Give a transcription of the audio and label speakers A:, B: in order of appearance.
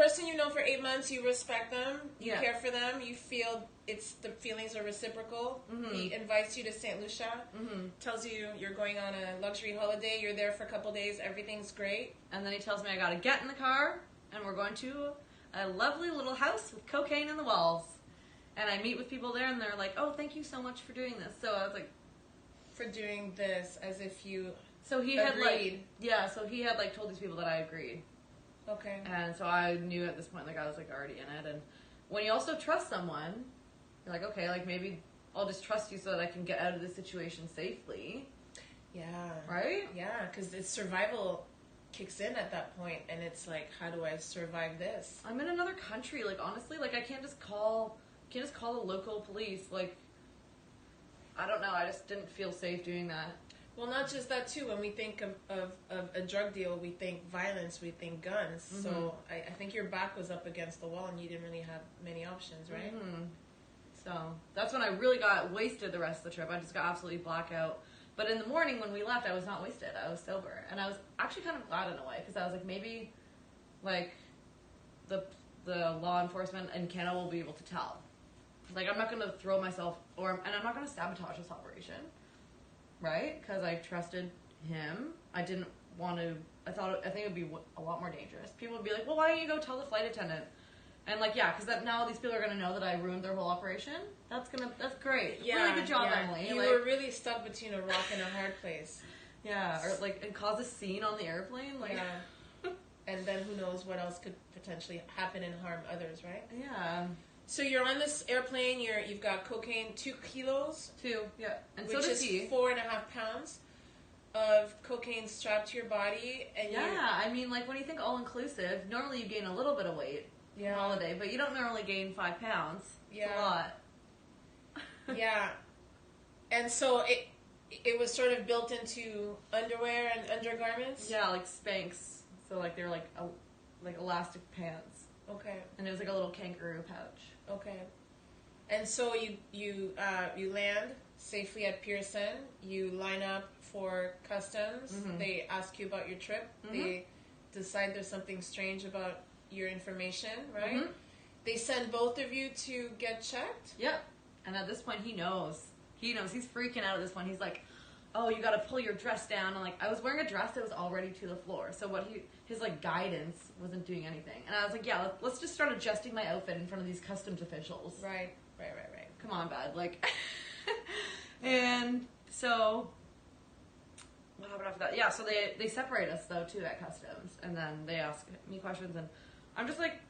A: person you know for 8 months, you respect them, you
B: Yeah.
A: care for them, you feel the feelings are reciprocal. He invites you to St. Lucia, tells you you're going on a luxury holiday, you're there for a couple days, everything's great.
B: And then he tells me I gotta get in the car, and we're going to a lovely little house with cocaine in the walls. And I meet with people there, and they're like, oh, thank you so much for doing this. So I was like...
A: For doing this, as if you
B: So he
A: agreed.
B: so he had, like, told these people that I agreed.
A: Okay.
B: And so I knew at this point, like, I was, like, already in it. And when you also trust someone, you're like, okay, like, maybe I'll just trust you so that I can get out of this situation safely.
A: Yeah.
B: Right?
A: Yeah, because it's survival kicks in at that point, and it's like, how do I survive this?
B: I'm in another country, like, honestly, like, I can't just call the local police, like, I don't know, I just didn't feel safe doing that.
A: Well, not just that, too. When we think of a drug deal, we think violence, we think guns. So I think your back was up against the wall, and you didn't really have many options, right?
B: So that's when I really got wasted the rest of the trip. I just got absolutely blackout. But in the morning when we left, I was not wasted. I was sober. And I was actually kind of glad in a way, because I was like, maybe, like, the law enforcement in Canada will be able to tell. Like, I'm not going to throw myself, and I'm not going to sabotage this operation, right? Because I trusted him. I didn't want to, I think it would be a lot more dangerous. People would be like, well, why don't you go tell the flight attendant? And, like, yeah, because now these people are going to know that I ruined their whole operation. That's great.
A: Yeah,
B: really good job, Emily.
A: You
B: like,
A: were really stuck between a rock and a hard place.
B: Yeah, or, like, and cause a scene on the airplane. Like,
A: yeah. And then who knows what else could potentially happen and harm others, right?
B: Yeah.
A: So you're on this airplane, you've got cocaine, 2 kilos.
B: 2, yeah. And
A: which
B: so does
A: is
B: he.
A: 4.5 pounds of cocaine strapped to your body. And
B: yeah, I mean, like, when you think all-inclusive, normally you gain a little bit of weight on holiday, but you don't normally gain 5 pounds. It's a lot.
A: Yeah. And so it was sort of built into underwear and undergarments?
B: Yeah, like Spanx. So, like, they're like elastic pants.
A: Okay.
B: And it was like a little kangaroo pouch.
A: Okay. And so you land safely at Pearson. You line up for customs. They ask you about your trip. They decide there's something strange about your information, right? They send both of you to get checked.
B: Yep. And at this point, he knows. He's freaking out at this point. He's like, oh, you got to pull your dress down. And, like, I was wearing a dress that was already to the floor. So his, like, guidance wasn't doing anything. And I was like, yeah, let's just start adjusting my outfit in front of these customs officials.
A: Right.
B: Come on, bud. Like, and so, what happened after that? Yeah, so they separate us, though, too, at customs. And then they ask me questions. And I'm just like,